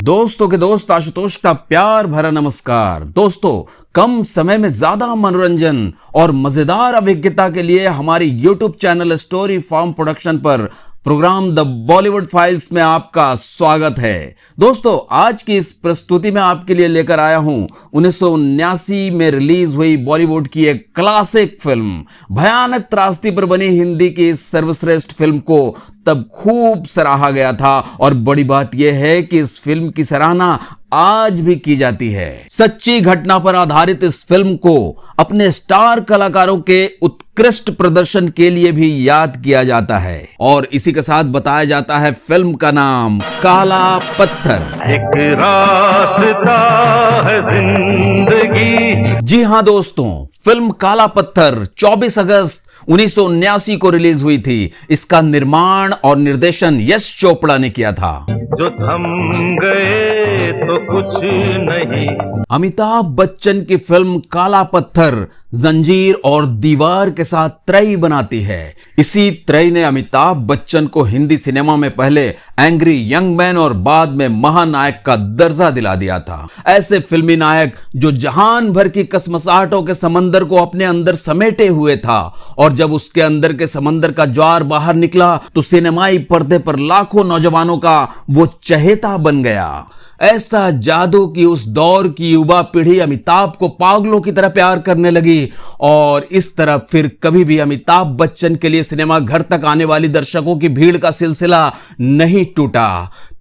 दोस्तों के दोस्त आशुतोष का प्यार भरा नमस्कार। दोस्तों, कम समय में ज्यादा मनोरंजन और मजेदार अभिज्ञता के लिए हमारी YouTube channel story farm production पर प्रोग्राम द बॉलीवुड फाइल्स में आपका स्वागत है। दोस्तों, आज की इस प्रस्तुति में आपके लिए लेकर आया हूं 1979 में रिलीज हुई बॉलीवुड की एक क्लासिक फिल्म। भयानक त्रासदी पर बनी हिंदी की इस सर्वश्रेष्ठ फिल्म को तब खूब सराहा गया था और बड़ी बात यह है कि इस फिल्म की सराहना आज भी की जाती है। सच्ची घटना पर आधारित इस फिल्म को अपने स्टार कलाकारों के उत्कृष्ट प्रदर्शन के लिए भी याद किया जाता है और इसी के साथ बताया जाता है फिल्म का नाम काला पत्थर। एक रास्ता है जिंदगी। जी हां दोस्तों, फिल्म काला पत्थर 24 अगस्त 1979 को रिलीज हुई थी। इसका निर्माण और निर्देशन यश चोपड़ा ने किया था। जो थम गए तो कुछ नहीं। अमिताभ बच्चन की फिल्म काला पत्थर जंजीर और दीवार के साथ त्रयी बनाती है। इसी त्रयी ने अमिताभ बच्चन को हिंदी सिनेमा में पहले एंग्री यंग मैन और बाद में महानायक का दर्जा दिला दिया था। ऐसे फिल्मी नायक जो जहान भर की कसमसाहटों के समंदर को अपने अंदर समेटे हुए था और जब उसके अंदर के समंदर का ज्वार बाहर निकला तो सिनेमाई पर्दे पर लाखों नौजवानों का वो चहेता बन गया। ऐसा जादू कि उस दौर की युवा पीढ़ी अमिताभ को पागलों की तरह प्यार करने लगी और इस तरह फिर कभी भी अमिताभ बच्चन के लिए सिनेमा घर तक आने वाली दर्शकों की भीड़ का सिलसिला नहीं टूटा।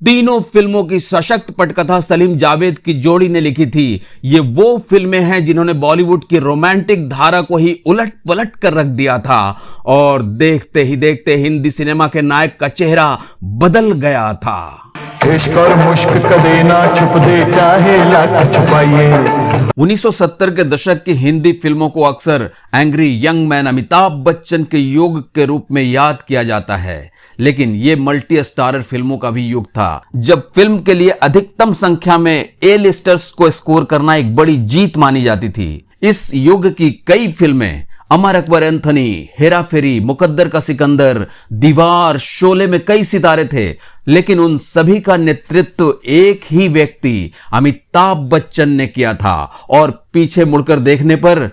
तीनों फिल्मों की सशक्त पटकथा सलीम जावेद की जोड़ी ने लिखी थी। ये वो फिल्में हैं जिन्होंने बॉलीवुड की रोमांटिक धारा को ही उलट पलट कर रख दिया था और देखते ही देखते हिंदी सिनेमा के नायक का चेहरा बदल गया था। इश्क और मुश्क कदे ना छुप दे चाहे लाख छुपाइए। 1970 के दशक की हिंदी फिल्मों को अक्सर angry young man Amitabh Bachchan के युग के रूप में याद किया जाता है, लेकिन यह मल्टी स्टारर फिल्मों का भी युग था जब फिल्म के लिए अधिकतम संख्या में ए लिस्टर्स को स्कोर करना एक बड़ी जीत मानी जाती थी। इस युग की कई फिल्में अमर अकबर एंथोनी, हेरा फेरी, मुकद्दर का सिकंदर, दीवार, शोले में कई सितारे थे, लेकिन उन सभी का नेतृत्व एक ही व्यक्ति अमिताभ बच्चन ने किया था और पीछे मुड़कर देखने पर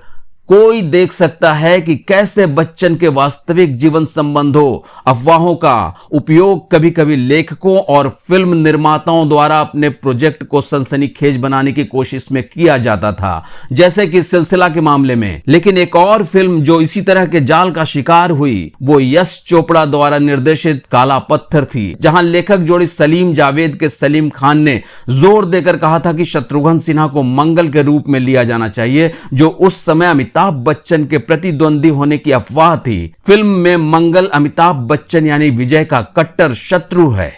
कोई देख सकता है कि कैसे बच्चन के वास्तविक जीवन संबंधों, अफवाहों का उपयोग कभी कभी लेखकों और फिल्म निर्माताओं द्वारा अपने प्रोजेक्ट को सनसनीखेज बनाने की कोशिश में किया जाता था, जैसे कि सिलसिला के मामले में। लेकिन एक और फिल्म जो इसी तरह के जाल का शिकार हुई वो यश चोपड़ा द्वारा निर्देशित काला पत्थर थी, जहां लेखक जोड़ी सलीम जावेद के सलीम खान ने जोर देकर कहा था कि शत्रुघ्न सिन्हा को मंगल के रूप में लिया जाना चाहिए, जो उस समय अमिताभ बच्चन के प्रतिद्वंदी होने की अफवाह थी। फिल्म में मंगल अमिताभ बच्चन यानी विजय का कट्टर शत्रु है।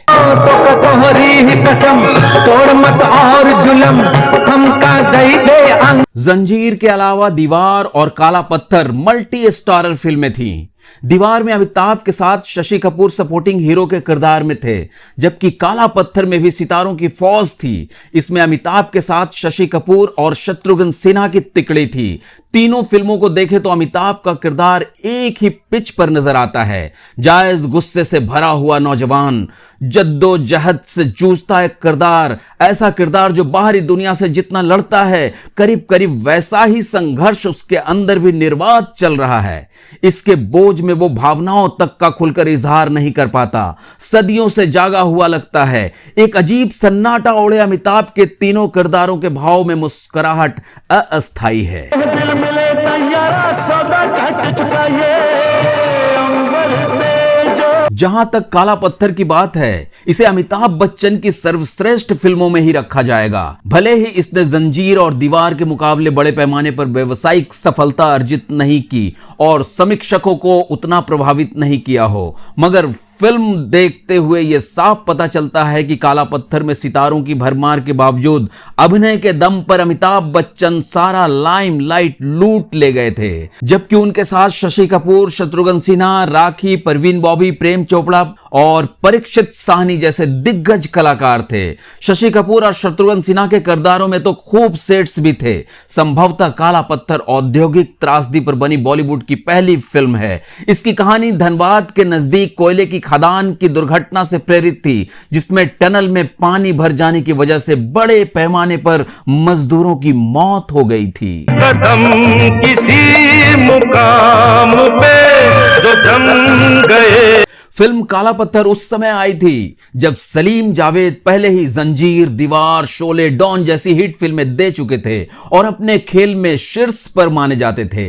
जंजीर के अलावा दीवार और काला पत्थर मल्टी स्टारर फिल्में थीं। दीवार में अमिताभ के साथ शशि कपूर सपोर्टिंग हीरो के किरदार में थे, जबकि काला पत्थर में भी सितारों की फौज थी। इसमें अमिताभ के साथ शशि कपूर और शत्रुघ्न सिन्हा की तिकड़ी थी। तीनों फिल्मों को देखें तो अमिताभ का किरदार एक ही पिच पर नजर आता है। जायज गुस्से से भरा हुआ नौजवान, जद्दोजहद से जूझता एक किरदार, ऐसा किरदार जो बाहरी दुनिया से जितना लड़ता है करीब करीब वैसा ही संघर्ष उसके अंदर भी निर्वात चल रहा है। इसके बोझ में वो भावनाओं तक का खुलकर इजहार नहीं कर पाता, सदियों से जागा हुआ लगता है। एक अजीब सन्नाटा ओढ़े अमिताभ के तीनों किरदारों के भाव में मुस्कुराहट अस्थायी है। जहां तक काला पत्थर की बात है, इसे अमिताभ बच्चन की सर्वश्रेष्ठ फिल्मों में ही रखा जाएगा। भले ही इसने जंजीर और दीवार के मुकाबले बड़े पैमाने पर व्यावसायिक सफलता अर्जित नहीं की और समीक्षकों को उतना प्रभावित नहीं किया हो, मगर फिल्म देखते हुए यह साफ पता चलता है कि काला पत्थर में सितारों की भरमार के बावजूद अभिनय के दम पर अमिताभ बच्चन सारा लाइमलाइट लूट ले गए थे, जबकि उनके साथ शशि कपूर, शत्रुघ्न सिन्हा, राखी, परवीन बॉबी, प्रेम चोपड़ा और परीक्षित साहनी जैसे दिग्गज कलाकार थे। शशि कपूर और शत्रुघ्न सिन्हा के किरदारों में तो खूब सेट्स भी थे। संभवतः काला पत्थर औद्योगिक त्रासदी पर बनी बॉलीवुड की पहली फिल्म है। इसकी कहानी धनबाद के नजदीक कोयले की खदान की दुर्घटना से प्रेरित थी, जिसमें टनल में पानी भर जाने की वजह से बड़े पैमाने पर मजदूरों की मौत हो गई थी। कदम किसी मुकाम पे जो जम गए। फिल्म काला पत्थर उस समय आई थी जब सलीम जावेद पहले ही जंजीर, दीवार, शोले, डॉन जैसी हिट फिल्में दे चुके थे और अपने खेल में शीर्ष पर माने जाते थे।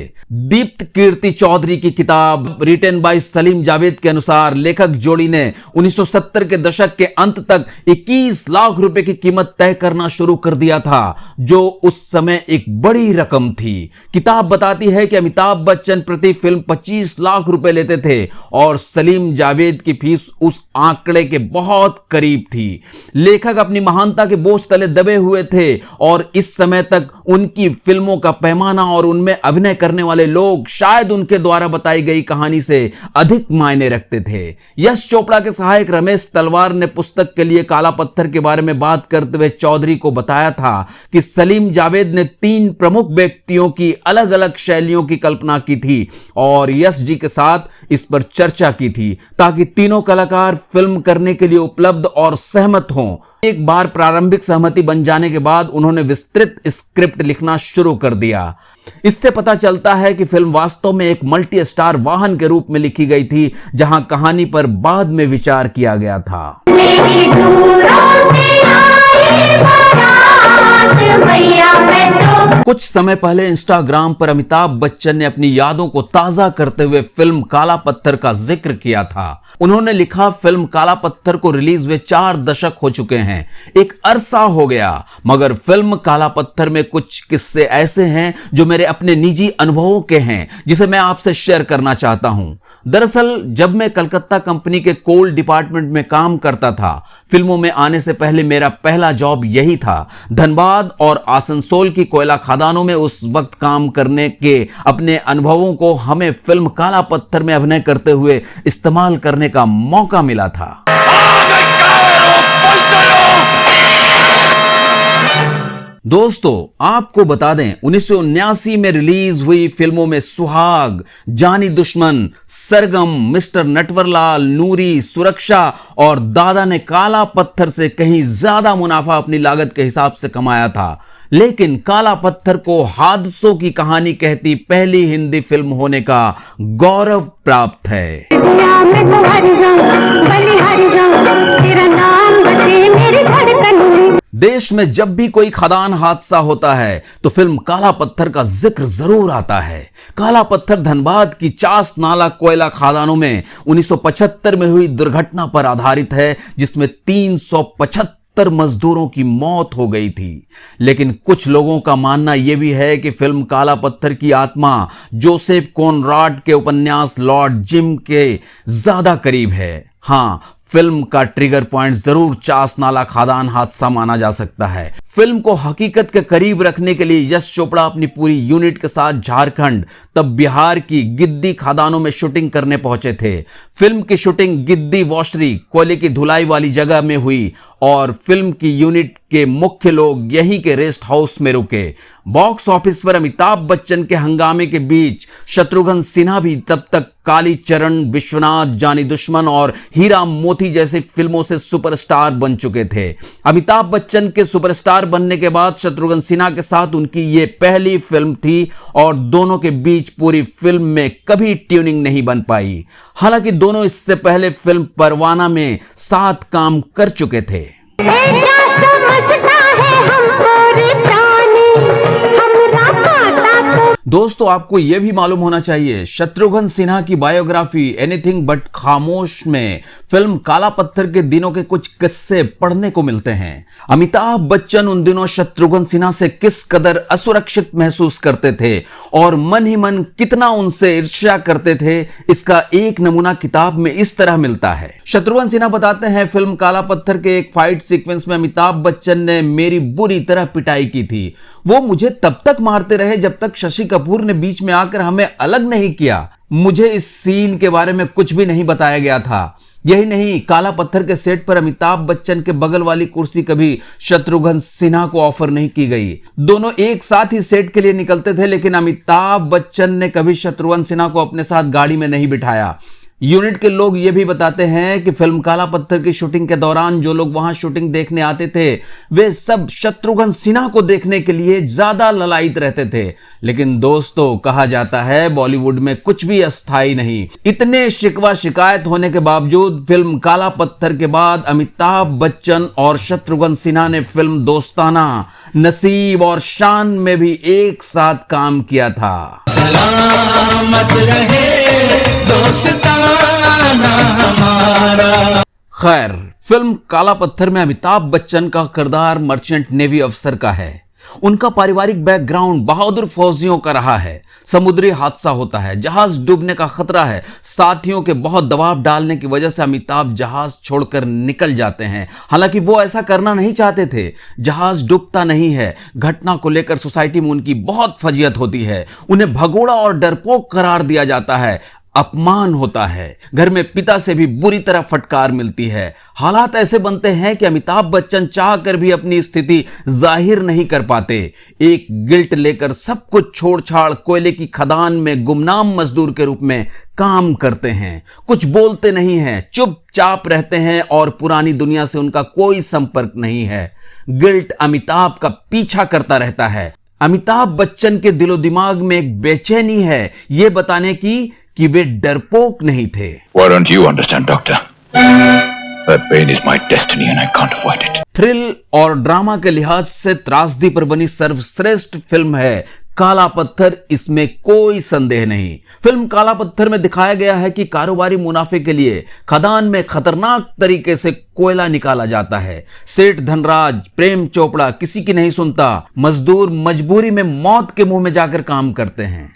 दीप्त कीर्ति चौधरी की किताब रिटन बाय सलीम जावेद के अनुसार लेखक जोड़ी ने 1970 के दशक के अंत तक 21 लाख रुपए की कीमत तय करना शुरू कर दिया था, जो उस समय एक बड़ी रकम थी। किताब बताती है कि अमिताभ बच्चन प्रति फिल्म 25 लाख रुपए लेते थे और सलीम जावेद की फीस उस आंकड़े के बहुत करीब थी। लेखक अपनी महानता के बोझ तले दबे हुए थे और इस समय तक उनकी फिल्मों का पैमाना और उनमें अभिनय करने वाले लोग शायद उनके द्वारा बताई गई कहानी से अधिक मायने रखते थे। यश चोपड़ा के सहायक रमेश तलवार ने पुस्तक के लिए काला पत्थर के बारे में बात करते हुए चौधरी को बताया था कि सलीम जावेद ने 3 प्रमुख व्यक्तियों की अलग अलग शैलियों की कल्पना की थी और यश जी के साथ इस पर चर्चा की थी ताकि तीनों कलाकार फिल्म करने के लिए उपलब्ध और सहमत हों। एक बार प्रारंभिक सहमति बन जाने के बाद उन्होंने विस्तृत स्क्रिप्ट लिखना शुरू कर दिया। इससे पता चलता है कि फिल्म वास्तव में एक मल्टी स्टार वाहन के रूप में लिखी गई थी, जहां कहानी पर बाद में विचार किया गया था। कुछ समय पहले इंस्टाग्राम पर अमिताभ बच्चन ने अपनी यादों को ताजा करते हुए फिल्म काला पत्थर का जिक्र किया था। उन्होंने लिखा, फिल्म काला पत्थर को रिलीज हुए 4 दशक हो चुके हैं, एक अरसा हो गया, मगर फिल्म काला पत्थर में कुछ किस्से ऐसे हैं जो मेरे अपने निजी अनुभवों के हैं, जिसे मैं आपसे शेयर करना चाहता हूं। दरअसल जब मैं कलकत्ता कंपनी के कोल डिपार्टमेंट में काम करता था, फिल्मों में आने से पहले मेरा पहला जॉब यही था। धनबाद और आसनसोल की कोयला खदानों में उस वक्त काम करने के अपने अनुभवों को हमें फिल्म काला पत्थर में अभिनय करते हुए इस्तेमाल करने का मौका मिला था। दोस्तों, आपको बता दें, 1979 में रिलीज हुई फिल्मों में सुहाग, जानी दुश्मन, सरगम, मिस्टर नटवरलाल, नूरी, सुरक्षा और दादा ने काला पत्थर से कहीं ज्यादा मुनाफा अपनी लागत के हिसाब से कमाया था। लेकिन काला पत्थर को हादसों की कहानी कहती पहली हिंदी फिल्म होने का गौरव प्राप्त है। देश में जब भी कोई खदान हादसा होता है तो फिल्म काला पत्थर का जिक्र जरूर आता है। काला पत्थर धनबाद की चास नाला कोयला खदानों में 1975 में हुई दुर्घटना पर आधारित है, जिसमें 375 मजदूरों की मौत हो गई थी। लेकिन कुछ लोगों का मानना यह भी है कि फिल्म काला पत्थर की आत्मा जोसेफ कोनराड के उपन्यास लॉर्ड जिम के ज्यादा करीब है। हां, फिल्म का ट्रिगर पॉइंट जरूर चास नाला खदान हादसा माना जा सकता है। फिल्म को हकीकत के करीब रखने के लिए यश चोपड़ा अपनी पूरी यूनिट के साथ झारखंड, तब बिहार की गिद्दी खदानों में शूटिंग करने पहुंचे थे। फिल्म की शूटिंग गिद्दी वॉशरी, कोयले की धुलाई वाली जगह में हुई और फिल्म की यूनिट के मुख्य लोग यहीं के रेस्ट हाउस में रुके। बॉक्स ऑफिस पर अमिताभ बच्चन के हंगामे के बीच शत्रुघ्न सिन्हा भी तब तक काली चरण, विश्वनाथ, जानी दुश्मन और हीरा मोती जैसी फिल्मों से सुपरस्टार बन चुके थे। अमिताभ बच्चन के सुपरस्टार बनने के बाद शत्रुघ्न सिन्हा के साथ उनकी ये पहली फिल्म थी और दोनों के बीच पूरी फिल्म में कभी ट्यूनिंग नहीं बन पाई। हालांकि दोनों इससे पहले फिल्म परवाना में साथ काम कर चुके थे। दोस्तों, आपको यह भी मालूम होना चाहिए, शत्रुघ्न सिन्हा की बायोग्राफी एनीथिंग बट खामोश में फिल्म काला पत्थर के दिनों के कुछ किस्से पढ़ने को मिलते हैं। अमिताभ बच्चन उन दिनों शत्रुघ्न सिन्हा से किस कदर असुरक्षित महसूस करते थे और मन ही मन कितना उनसे ईर्ष्या करते थे, इसका एक नमूना किताब में इस तरह मिलता है। शत्रुघ्न सिन्हा बताते हैं, फिल्म काला पत्थर के एक फाइट सीक्वेंस में अमिताभ बच्चन ने मेरी बुरी तरह पिटाई की थी। वो मुझे तब तक मारते रहे जब तक शशि कपूर ने बीच में आकर हमें अलग नहीं किया। मुझे इस सीन के बारे में कुछ भी नहीं बताया गया था। यही नहीं, काला पत्थर के सेट पर अमिताभ बच्चन के बगल वाली कुर्सी कभी शत्रुघ्न सिन्हा को ऑफर नहीं की गई। दोनों एक साथ ही सेट के लिए निकलते थे, लेकिन अमिताभ बच्चन ने कभी शत्रुघ्न सिन्हा को अपने साथ गाड़ी में नहीं बिठाया। यूनिट के लोग ये भी बताते हैं कि फिल्म काला पत्थर की शूटिंग के दौरान जो लोग वहां शूटिंग देखने आते थे वे सब शत्रुघ्न सिन्हा को देखने के लिए ज्यादा ललायित रहते थे। लेकिन दोस्तों, कहा जाता है बॉलीवुड में कुछ भी अस्थायी नहीं। इतने शिकवा शिकायत होने के बावजूद फिल्म काला पत्थर के बाद अमिताभ बच्चन और शत्रुघ्न सिन्हा ने फिल्म दोस्ताना, नसीब और शान में भी एक साथ काम किया था। सलामत रहे दोस्ताना हमारा। खैर, फिल्म काला पत्थर में अमिताभ बच्चन का किरदार मर्चेंट नेवी अफसर का है। उनका पारिवारिक बैकग्राउंड बहादुर फौजियों का रहा है। समुद्री हादसा होता है, जहाज डूबने का खतरा है। साथियों के बहुत दबाव डालने की वजह से अमिताभ जहाज छोड़कर निकल जाते हैं। हालांकि वो ऐसा करना नहीं चाहते थे। जहाज डूबता नहीं है। घटना को लेकर सोसाइटी में उनकी बहुत फजीयत होती है। उन्हें भगोड़ा और डरपोक करार दिया जाता है। अपमान होता है। घर में पिता से भी बुरी तरह फटकार मिलती है। हालात ऐसे बनते हैं कि अमिताभ बच्चन चाहकर भी अपनी स्थिति जाहिर नहीं कर पाते। एक गिल्ट लेकर सब कुछ छोड़ छाड़ कोयले की खदान में गुमनाम मजदूर के रूप में काम करते हैं। कुछ बोलते नहीं हैं, चुपचाप रहते हैं और पुरानी दुनिया से उनका कोई संपर्क नहीं है। गिल्ट अमिताभ का पीछा करता रहता है। अमिताभ बच्चन के दिलो दिमाग में एक बेचैनी है, यह बताने की कि वे डरपोक नहीं थे। Why don't you understand, Doctor? That pain is my destiny and I can't avoid it. Thrill और ड्रामा के लिहाज से त्रासदी पर बनी सर्वश्रेष्ठ फिल्म है काला पत्थर, इसमें कोई संदेह नहीं। फिल्म काला पत्थर में दिखाया गया है कि कारोबारी मुनाफे के लिए खदान में खतरनाक तरीके से कोयला निकाला जाता है। सेठ धनराज, प्रेम चोपड़ा किसी की नहीं सुनता। मजदूर मजबूरी में मौत के मुंह में जाकर काम करते हैं।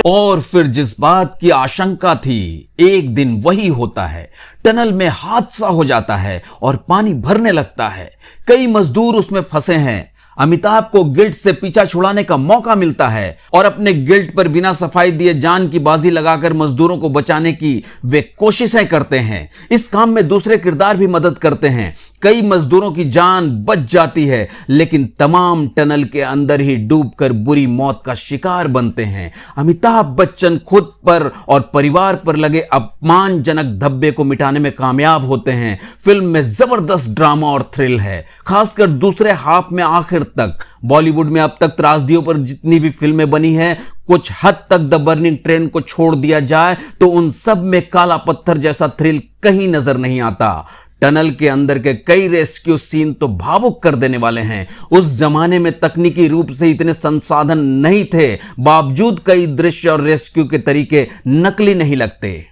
और फिर जिस बात की आशंका थी, एक दिन वही होता है। टनल में हादसा हो जाता है और पानी भरने लगता है। कई मजदूर उसमें फंसे हैं। अमिताभ को गिल्ट से पीछा छुड़ाने का मौका मिलता है और अपने गिल्ट पर बिना सफाई दिए जान की बाजी लगाकर मजदूरों को बचाने की वे कोशिशें करते हैं। इस काम में दूसरे किरदार भी मदद करते हैं। कई मजदूरों की जान बच जाती है, लेकिन तमाम टनल के अंदर ही डूबकर बुरी मौत का शिकार बनते हैं। अमिताभ बच्चन खुद पर और परिवार पर लगे अपमानजनक धब्बे को मिटाने में कामयाब होते हैं। फिल्म में जबरदस्त ड्रामा और थ्रिल है, खासकर दूसरे हाफ में आखिर तक। बॉलीवुड में अब तक त्रासदियों पर जितनी भी फिल्में बनी हैं, कुछ हद तक द बर्निंग ट्रेन को छोड़ दिया जाए तो उन सब में काला पत्थर जैसा थ्रिल कहीं नजर नहीं आता। टनल के अंदर के कई रेस्क्यू सीन तो भावुक कर देने वाले हैं। उस जमाने में तकनीकी रूप से इतने संसाधन नहीं थे, बावजूद कई दृश्य और रेस्क्यू के तरीके नकली नहीं लगते।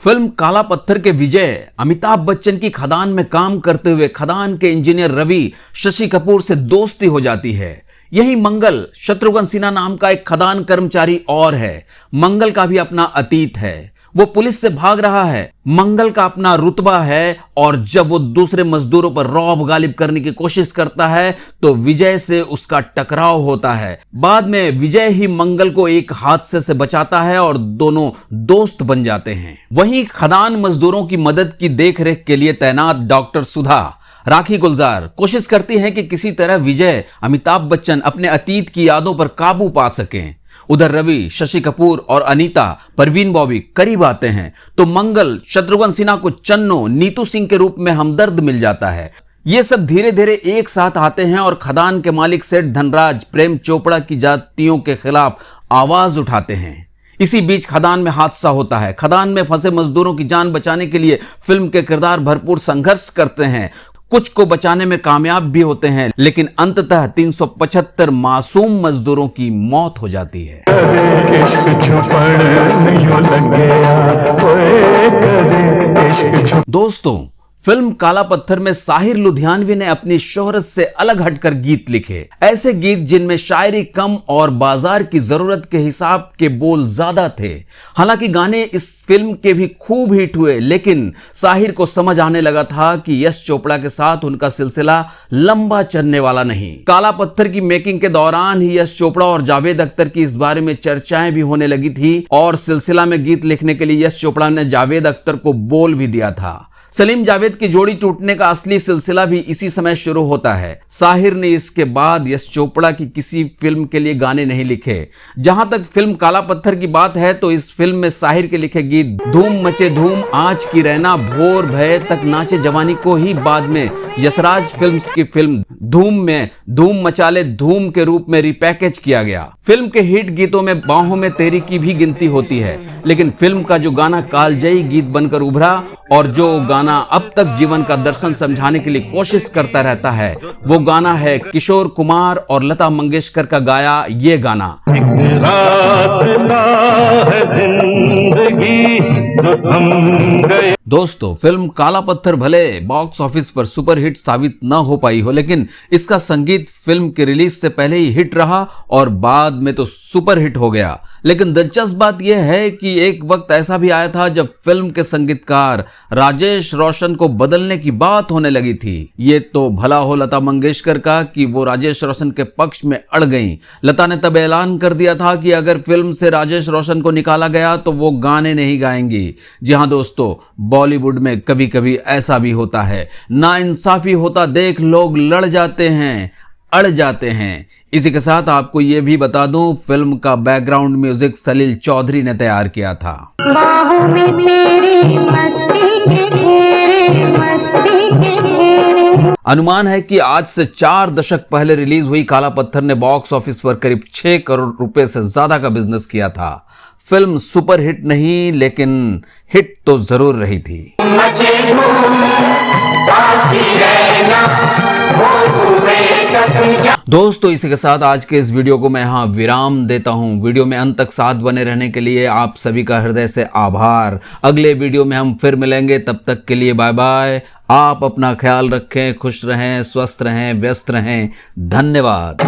फिल्म काला पत्थर के विजय अमिताभ बच्चन की खदान में काम करते हुए खदान के इंजीनियर रवि शशि कपूर से दोस्ती हो जाती है। यही मंगल, शत्रुघ्न सिन्हा नाम का एक खदान कर्मचारी और है। मंगल का भी अपना अतीत है। वो पुलिस से भाग रहा है। मंगल का अपना रुतबा है और जब वो दूसरे मजदूरों पर रौब गालिब करने की कोशिश करता है तो विजय से उसका टकराव होता है। बाद में विजय ही मंगल को एक हादसे से बचाता है और दोनों दोस्त बन जाते हैं। वहीं खदान मजदूरों की मदद की देखरेख के लिए तैनात डॉक्टर सुधा राखी गुलजार कोशिश करती है कि किसी तरह विजय अमिताभ बच्चन अपने अतीत की यादों पर काबू पा सकें। उधर रवि, शशि कपूर और अनीता, परवीन बॉबी करीब आते हैं तो मंगल शत्रुघ्न सिन्हा को चन्नो, नीतू सिंह के रूप में हमदर्द मिल जाता है। ये सब धीरे धीरे एक साथ आते हैं और खदान के मालिक सेठ धनराज प्रेम चोपड़ा की जातियों के खिलाफ आवाज उठाते हैं। इसी बीच खदान में हादसा होता है। खदान में फंसे मजदूरों की जान बचाने के लिए फिल्म के किरदार भरपूर संघर्ष करते हैं। कुछ को बचाने में कामयाब भी होते हैं, लेकिन अंततः 375 मासूम मजदूरों की मौत हो जाती है। दोस्तों, फिल्म काला पत्थर में साहिर लुधियानवी ने अपनी शोहरत से अलग हटकर गीत लिखे। ऐसे गीत जिनमें शायरी कम और बाजार की जरूरत के हिसाब के बोल ज्यादा थे। हालांकि गाने इस फिल्म के भी खूब हिट हुए, लेकिन साहिर को समझ आने लगा था कि यश चोपड़ा के साथ उनका सिलसिला लंबा चलने वाला नहीं। काला पत्थर की मेकिंग के दौरान ही यश चोपड़ा और जावेद अख्तर की इस बारे में चर्चाएं भी होने लगी थी और सिलसिला में गीत लिखने के लिए यश चोपड़ा ने जावेद अख्तर को बोल भी दिया था। सलीम जावेद की जोड़ी टूटने का असली सिलसिला भी इसी समय शुरू होता है। साहिर ने इसके बाद यश चोपड़ा की किसी फिल्म के लिए गाने नहीं लिखे। जहां तक फिल्म काला पत्थर की बात है तो इस फिल्म में साहिर के लिखे गीत धूम मचे धूम, आज की रहना, भोर भय तक नाचे जवानी को ही बाद में यशराज फिल्म्स की फिल्म धूम में धूम मचाले धूम के रूप में रिपैकेज किया गया। फिल्म के हिट गीतों में बाहों में तेरी की भी गिनती होती है, लेकिन फिल्म का जो गाना कालजयी गीत बनकर उभरा और जो गाना अब तक जीवन का दर्शन समझाने के लिए कोशिश करता रहता है, वो गाना है किशोर कुमार और लता मंगेशकर का गाया ये गाना। रास्ता है जिंदगी जो थम गए। दोस्तों, फिल्म काला पत्थर भले बॉक्स ऑफिस पर सुपर हिट साबित न हो पाई हो, लेकिन इसका संगीत फिल्म के रिलीज से पहले ही हिट रहा और बाद में तो सुपर हिट हो गया। लेकिन दिलचस्प बात यह है कि एक वक्त ऐसा भी आया था जब फिल्म के संगीतकार राजेश रोशन को बदलने की बात होने लगी थी। ये तो भला हो लता मंगेशकर का कि वो राजेश रोशन के पक्ष में अड़ गईं। लता ने तब ऐलान कर दिया था कि अगर फिल्म से राजेश रोशन को निकाला गया तो वो गाने नहीं गाएंगी। जी हां दोस्तों, बॉलीवुड में कभी कभी ऐसा भी होता है, नाइंसाफी होता देख लोग लड़ जाते हैं, अड़ जाते हैं। इसी के साथ आपको ये भी बता दूं, फिल्म का बैकग्राउंड म्यूजिक सलील चौधरी ने तैयार किया था। बाहों में तेरी मस्ती के घेरे, मस्ती के घेरे। अनुमान है कि आज से 4 दशक पहले रिलीज हुई काला पत्थर ने बॉक्स ऑफिस पर करीब 6 करोड़ रुपए से ज्यादा का बिजनेस किया था। फिल्म सुपर हिट नहीं, लेकिन हिट तो जरूर रही थी। दोस्तों, इसी के साथ आज के इस वीडियो को मैं यहाँ विराम देता हूँ। वीडियो में अंत तक साथ बने रहने के लिए आप सभी का हृदय से आभार। अगले वीडियो में हम फिर मिलेंगे, तब तक के लिए बाय बाय। आप अपना ख्याल रखें, खुश रहें, स्वस्थ रहें, व्यस्त रहें। धन्यवाद।